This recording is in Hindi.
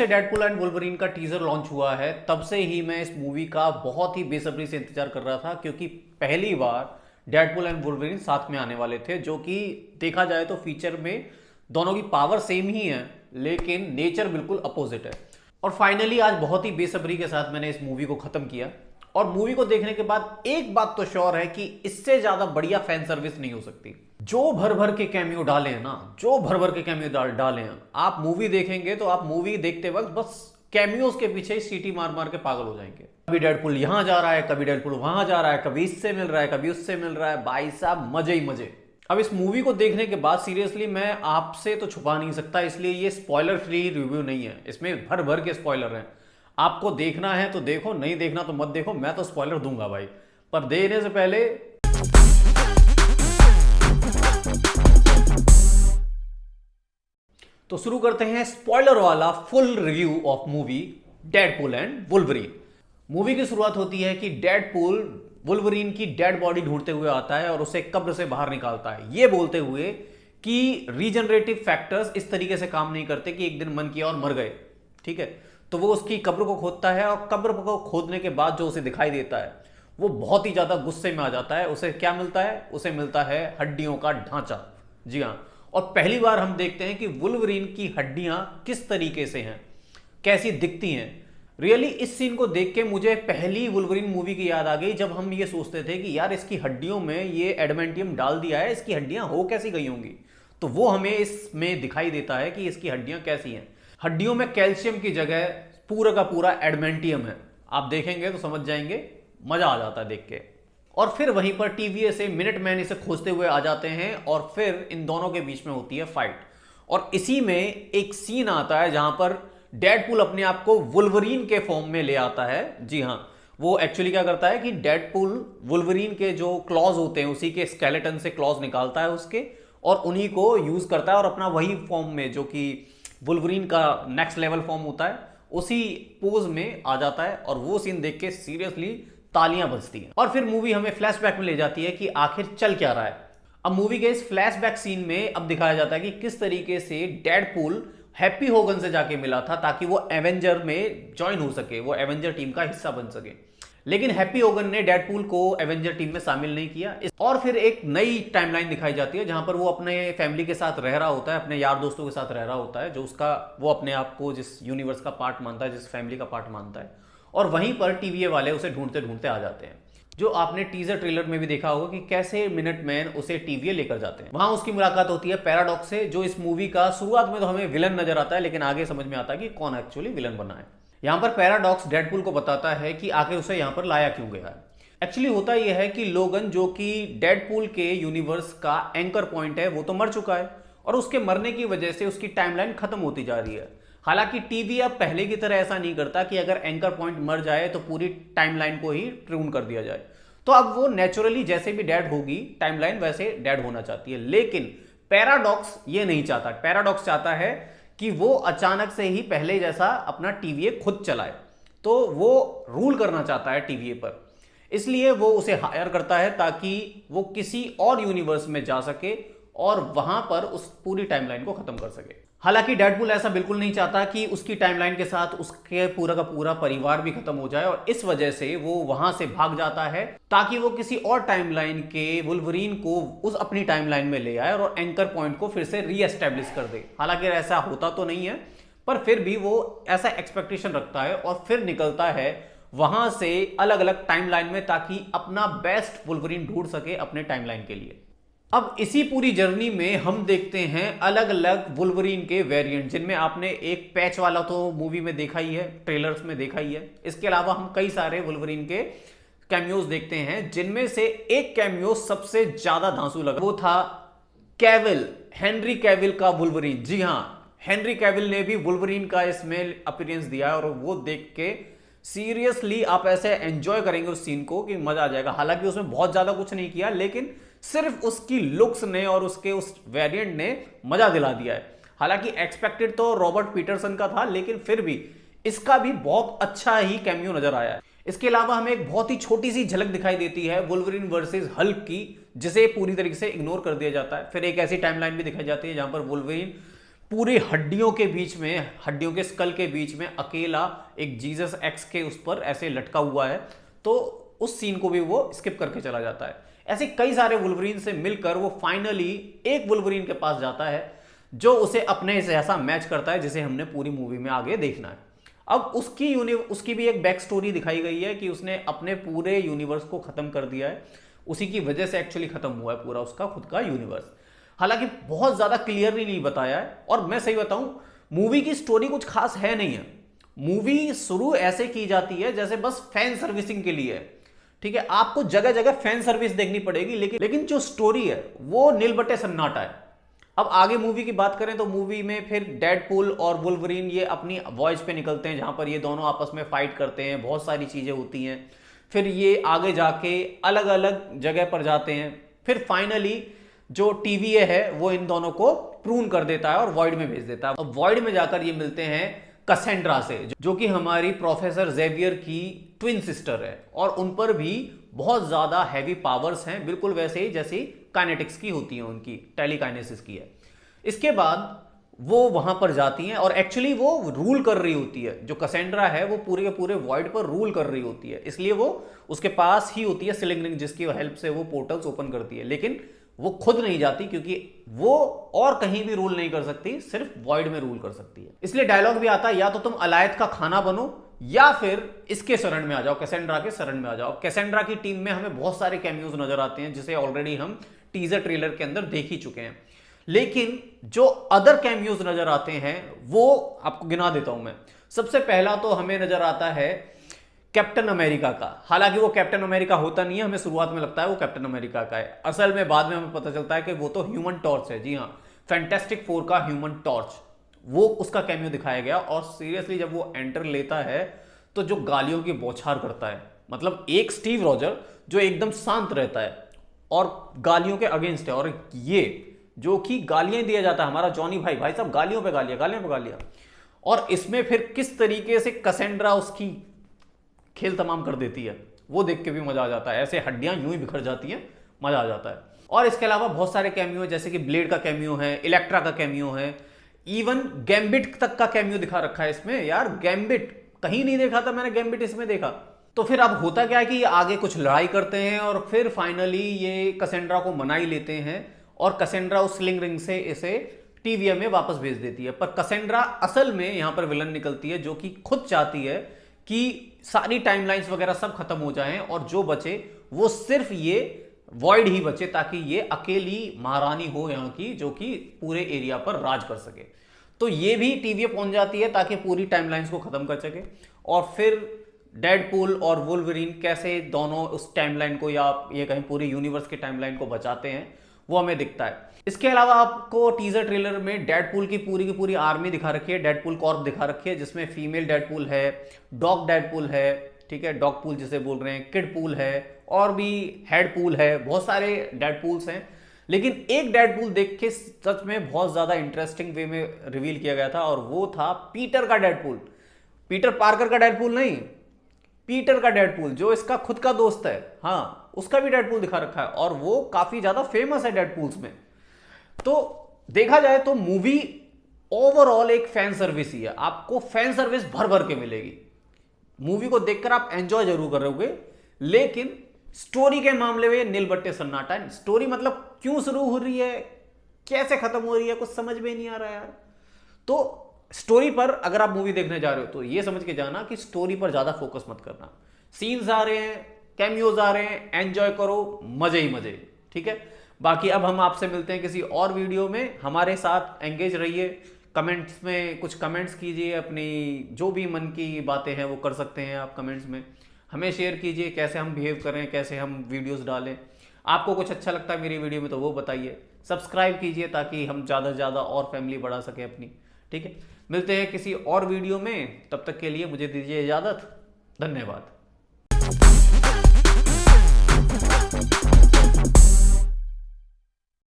से डेडपूल एंड वुल्वरीन का टीजर लॉन्च हुआ है तब से ही मैं इस मूवी का बहुत ही बेसब्री से इंतजार कर रहा था, क्योंकि पहली बार डेडपूल एंड वुल्वरीन साथ में आने वाले थे, जो कि देखा जाए तो फीचर में दोनों की पावर सेम ही है लेकिन नेचर बिल्कुल अपोजिट है। और फाइनली आज बहुत ही बेसब्री के साथ मैंने इस मूवी को खत्म किया और मूवी को देखने के बाद एक बात तो श्योर है कि इससे ज्यादा बढ़िया फैन सर्विस नहीं हो सकती। जो भर भर के कैमियो डाले हैं ना, जो भर भर के कैमियो डाले हैं, आप मूवी देखेंगे तो आप मूवी देखते वक्त बस कैमियोज के पीछे ही सीटी मार मार के पागल हो जाएंगे। कभी डेडपूल यहां जा रहा है, कभी डेडपूल वहां जा रहा है, कभी इससे मिल रहा है, कभी उससे मिल रहा है। भाई साहब मजे ही मजे। अब इस मूवी को देखने के बाद सीरियसली मैं आपसे तो छुपा नहीं सकता, इसलिए ये स्पॉइलर फ्री रिव्यू नहीं है, इसमें भर भर के स्पॉइलर हैं। आपको देखना है तो देखो, नहीं देखना तो मत देखो, मैं तो स्पॉइलर दूंगा भाई। पर देने से पहले तो शुरू करते हैं स्पॉइलर वाला full review of movie Deadpool and Wolverine. Movie की शुरुआत होती है कि डेडपूल वुल्वरीन की डेड बॉडी ढूंढते हुए आता है और उसे कब्र से बाहर निकालता है, ये बोलते हुए कि रीजनरेटिव फैक्टर्स इस तरीके से काम नहीं करते कि एक दिन मन किया और मर गए। ठीक है, तो वो उसकी कब्र को खोदता है और कब्र को खोदने के बाद जो उसे दिखाई देता है वो बहुत ही ज्यादा गुस्से में आ जाता है। उसे क्या मिलता है? उसे मिलता है हड्डियों का ढांचा। जी हाँ, और पहली बार हम देखते हैं कि वुल्वरीन की हड्डियां किस तरीके से हैं, कैसी दिखती हैं। रियली इस सीन को देख के मुझे पहली वुल्वरीन मूवी की याद आ गई, जब हम ये सोचते थे कि यार इसकी हड्डियों में ये एडमेंटियम डाल दिया है, इसकी हड्डियां हो कैसी गई होंगी। तो वो हमें इसमें दिखाई देता है कि इसकी हड्डियां कैसी हैं। हड्डियों में कैल्शियम की जगह पूरा का पूरा एडमेंटियम है। आप देखेंगे तो समझ जाएंगे, मजा आ जाता है देख के। और फिर वहीं पर टीवीए से मिनटमैन इसे खोजते हुए आ जाते हैं और फिर इन दोनों के बीच में होती है फाइट। और इसी में एक सीन आता है जहां पर डेडपूल अपने आप को वुल्वरीन के फॉर्म में ले आता है। जी हां, वो एक्चुअली क्या करता है कि डेडपूल वुल्वरीन के जो क्लॉज होते हैं उसी के स्केलेटन से क्लॉज निकालता है उसके, और उन्हीं को यूज करता है और अपना वही फॉर्म में जो कि वुल्वरीन का नेक्स्ट लेवल फॉर्म होता है उसी पोज में आ जाता है। और वो सीन देख के सीरियसली तालियां बजती हैं। और फिर मूवी हमें फ्लैशबैक में ले जाती है कि आखिर चल क्या रहा है। अब मूवी के इस फ्लैशबैक सीन में अब दिखाया जाता है कि किस तरीके से डेडपूल हैप्पी होगन से जाके मिला था ताकि वो एवेंजर में ज्वाइन हो सके, वो एवेंजर टीम का हिस्सा बन सके। लेकिन हैप्पी होगन ने डेडपूल को एवेंजर टीम में शामिल नहीं किया। और फिर एक नई टाइमलाइन दिखाई जाती है जहां पर वो अपने फैमिली के साथ रह रहा होता है, अपने यार दोस्तों के साथ रह रहा होता है, जो उसका वो अपने आप को जिस यूनिवर्स का पार्ट मानता है, जिस फैमिली का पार्ट मानता है। और वहीं पर टीवीए वाले उसे ढूंढते ढूंढते आ जाते हैं, जो आपने टीजर ट्रेलर में भी देखा होगा कि कैसे मिनटमैन उसे टीवीए लेकर जाते हैं। वहां उसकी मुलाकात होती है पैराडॉक्स से, जो इस मूवी का शुरुआत में तो हमें विलन नजर आता है लेकिन आगे समझ में आता है कि कौन एक्चुअली विलन बना है। यहां पर पैराडॉक्स डेडपूल को बताता है कि आखिर उसे यहां पर लाया क्यों गया है। एक्चुअली होता यह है कि लोगन, जो कि डेडपूल के यूनिवर्स का एंकर पॉइंट है, वो तो मर चुका है और उसके मरने की वजह से उसकी टाइमलाइन खत्म होती जा रही है। हालांकि टीवी अब पहले की तरह ऐसा नहीं करता कि अगर एंकर पॉइंट मर जाए तो पूरी टाइमलाइन को ही ट्यून कर दिया जाए। तो अब वो नेचुरली जैसे भी डेड होगी टाइमलाइन वैसे डेड होना चाहती है, लेकिन पैराडॉक्स ये नहीं चाहता। पैराडॉक्स चाहता है कि वो अचानक से ही पहले जैसा अपना टीवीए खुद चलाए, तो वो रूल करना चाहता है टीवीए पर। इसलिए वो उसे हायर करता है ताकि वो किसी और यूनिवर्स में जा सके और वहां पर उस पूरी टाइमलाइन को खत्म कर सके। हालांकि डेडपूल ऐसा बिल्कुल नहीं चाहता कि उसकी टाइमलाइन के साथ उसके पूरा का पूरा परिवार भी खत्म हो जाए, और इस वजह से वो वहां से भाग जाता है ताकि वो किसी और टाइमलाइन के वुल्वरीन को उस अपनी टाइमलाइन में ले आए और एंकर पॉइंट को फिर से रीएस्टैब्लिश कर दे। हालांकि ऐसा होता तो नहीं है, पर फिर भी वो ऐसा एक्सपेक्टेशन रखता है और फिर निकलता है वहां से अलग अलग टाइमलाइन में ताकि अपना बेस्ट वुल्वरीन ढूंढ सके अपने टाइमलाइन के लिए। अब इसी पूरी जर्नी में हम देखते हैं अलग अलग वुल्वरीन के वेरिएंट, जिनमें आपने एक पैच वाला तो मूवी में देखा ही है, ट्रेलर्स में देखा ही है। इसके अलावा हम कई सारे वुल्वरीन के कैमियोज देखते हैं, जिनमें से एक कैमियो सबसे ज्यादा धांसू लगा, वो था कैविल, हेनरी कैविल का वुल्वरीन। जी हां, हेनरी कैविल ने भी वुल्वरीन का इसमें अपीयरेंस दिया है और वो देख के सीरियसली आप ऐसे एंजॉय करेंगे उस सीन को कि मजा आ जाएगा। हालांकि उसमें बहुत ज्यादा कुछ नहीं किया, लेकिन सिर्फ उसकी लुक्स ने और उसके उस वेरिएंट ने मजा दिला दिया है। हालांकि एक्सपेक्टेड तो रॉबर्ट पीटरसन का था, लेकिन फिर भी इसका भी बहुत अच्छा ही कैमियो नजर आया है। इसके अलावा हमें एक बहुत ही छोटी सी झलक दिखाई देती है वुल्वरीन वर्सेस हल्क की, जिसे पूरी तरीके से इग्नोर कर दिया जाता है। फिर एक ऐसी टाइमलाइन भी दिखाई जाती है जहां पर वुल्वरीन पूरी हड्डियों के बीच में, हड्डियों के स्कल के बीच में अकेला एक जीसस एक्स के उस पर ऐसे लटका हुआ है, तो उस सीन को भी वो स्किप करके चला जाता है। ऐसे कई सारे वुल्वरीन से मिलकर वो फाइनली एक वुल्वरीन के पास जाता है जो उसे अपने जैसा मैच करता है, जिसे हमने पूरी मूवी में आगे देखना है। अब उसकी भी एक बैक स्टोरी दिखाई गई है कि उसने अपने पूरे यूनिवर्स को खत्म कर दिया है, उसी की वजह से एक्चुअली खत्म हुआ है पूरा उसका खुद का यूनिवर्स। हालांकि बहुत ज्यादा क्लियरली नहीं बताया है, और मैं सही बताऊं मूवी की स्टोरी कुछ खास है नहीं है। मूवी शुरू ऐसे की जाती है जैसे बस फैन सर्विसिंग के लिए है, ठीक है, आपको जगह जगह फैन सर्विस देखनी पड़ेगी, लेकिन जो स्टोरी है वो नील बट्टे सन्नाटा है। अब आगे मूवी की बात करें तो मूवी में फिर डेडपूल और वुल्वरीन ये अपनी वॉयज पे निकलते हैं, जहां पर ये दोनों आपस में फाइट करते हैं, बहुत सारी चीजें होती हैं, फिर ये आगे जाके अलग अलग जगह पर जाते हैं, फिर फाइनली जो टीवीए है वो इन दोनों को प्रून कर देता है और वॉइड में भेज देता है। अब वॉइड में जाकर ये मिलते हैं कसेंड्रा से, जो कि हमारी प्रोफेसर जेवियर की ट्विन सिस्टर है, और उन पर भी बहुत ज्यादा हैवी पावर्स हैं, बिल्कुल वैसे ही जैसी काइनेटिक्स की होती है, उनकी टेलीकाइनेसिस की है। इसके बाद वो वहां पर जाती हैं और एक्चुअली वो रूल कर रही होती है, जो कसेंड्रा है वो पूरे के पूरे वॉइड पर रूल कर रही होती है, इसलिए वो उसके पास ही होती है सिलिंग रिंग, जिसकी हेल्प से वो पोर्टल्स ओपन करती है, लेकिन वो खुद नहीं जाती क्योंकि वो और कहीं भी रूल नहीं कर सकती, सिर्फ वॉइड में रूल कर सकती है। इसलिए डायलॉग भी आता है, या तो तुम अलायत का खाना बनो या फिर इसके शरण में आ जाओ, कैसेंड्रा के शरण में आ जाओ। कैसेंड्रा की टीम में हमें बहुत सारे कैमियोज नजर आते हैं, जिसे ऑलरेडी हम टीजर ट्रेलर के अंदर देख ही चुके हैं, लेकिन जो अदर कैमियोज नजर आते हैं वो आपको गिना देता हूं मैं। सबसे पहला तो हमें नजर आता है कैप्टन अमेरिका का। हालांकि वो कैप्टन अमेरिका होता नहीं है, हमें शुरुआत में लगता है वो कैप्टन अमेरिका का है, असल में बाद में हमें पता चलता है कि वो तो ह्यूमन टॉर्च है। जी हाँ, फैंटास्टिक फोर का ह्यूमन टॉर्च, वो उसका कैमियो दिखाया गया। और सीरियसली जब वो एंटर लेता है तो जो गालियों की बौछार करता है, मतलब एक स्टीव रॉजर जो एकदम शांत रहता है और गालियों के अगेंस्ट है, और ये जो कि गालियां दिया जाता है, हमारा जॉनी भाई, भाई साहब गालियों पे गालियां, गालियां पे गालियां। और इसमें फिर किस तरीके से कसेंड्रा उसकी खेल तमाम कर देती है, वो देख के भी मजा आ जाता है। ऐसे हड्डियां यूं ही बिखर जाती हैं, मजा आ जाता है। और इसके अलावा बहुत सारे कैमियो है, जैसे कि ब्लेड का कैमियो है, इलेक्ट्रा का कैमियो है, इवन गैम्बिट तक का कैमियो दिखा रखा है इसमें। यार गैम्बिट कहीं नहीं देखा था मैंने, गैम्बिट इसमें देखा। तो फिर अब होता क्या है कि आगे कुछ लड़ाई करते हैं और फिर फाइनली ये कसेंड्रा को मना ही लेते हैं, और कसेंड्रा उस स्लिंग रिंग से इसे टीवीएम में वापस भेज देती है। पर कसेंड्रा असल में यहां पर विलन निकलती है, जो कि खुद चाहती है कि सारी टाइमलाइंस वगैरह सब खत्म हो जाएं और जो बचे वो सिर्फ ये वॉइड ही बचे, ताकि ये अकेली महारानी हो यहाँ की, जो कि पूरे एरिया पर राज कर सके। तो ये भी टीवीए पहुंच जाती है ताकि पूरी टाइमलाइंस को खत्म कर सके। और फिर डेडपूल और वुल्वरीन कैसे दोनों उस टाइमलाइन को, या ये कहीं पूरे यूनिवर्स के टाइमलाइन को बचाते हैं, वो हमें दिखता है। इसके अलावा आपको टीजर ट्रेलर में डेडपूल की पूरी आर्मी दिखा रखी है, डेडपूल कॉर्प दिखा रखी है, जिसमें फीमेल डेडपूल है, डॉग डेडपूल है, ठीक है, डॉग पूल जिसे बोल रहे हैं, किड पूल है, और भी हेड पूल है, बहुत सारे डेडपूल्स हैं। लेकिन एक डेडपूल देख के सच में बहुत ज्यादा इंटरेस्टिंग वे में रिवील किया गया था, और वो था पीटर का डेडपूल। पीटर पार्कर का डेडपूल नहीं, पीटर का डेडपूल, जो इसका खुद का दोस्त है, हाँ, उसका भी डेडपूल दिखा रखा है, और वो काफी ज्यादा फेमस है डेडपूल्स में। तो देखा जाए तो मूवी ओवरऑल एक फैन सर्विस ही है, आपको फैन सर्विस भर भर के मिलेगी। मूवी को देखकर आप एंजॉय जरूर करोगे, लेकिन स्टोरी के मामले में नील बट्टे सन्नाटा है। स्टोरी मतलब क्यों शुरू हो रही है, कैसे खत्म हो रही है, कुछ समझ में नहीं आ रहा यार। तो स्टोरी पर अगर आप मूवी देखने जा रहे हो तो ये समझ के जाना कि स्टोरी पर ज्यादा फोकस मत करना। सीन्स आ रहे हैं, कैमियोज आ रहे हैं, एंजॉय करो, मजे ही मजे, ठीक है। बाकी अब हम आपसे मिलते हैं किसी और वीडियो में, हमारे साथ एंगेज रहिए, कमेंट्स में कुछ कमेंट्स कीजिए, अपनी जो भी मन की बातें हैं वो कर सकते हैं आप कमेंट्स में, हमें शेयर कीजिए कैसे हम बिहेव करें, कैसे हम वीडियोस डालें। आपको कुछ अच्छा लगता है मेरी वीडियो में तो वो बताइए, सब्सक्राइब कीजिए ताकि हम ज़्यादा से ज़्यादा और फैमिली बढ़ा सकें अपनी, ठीक है। मिलते हैं किसी और वीडियो में, तब तक के लिए मुझे दीजिए इजाज़त, धन्यवाद।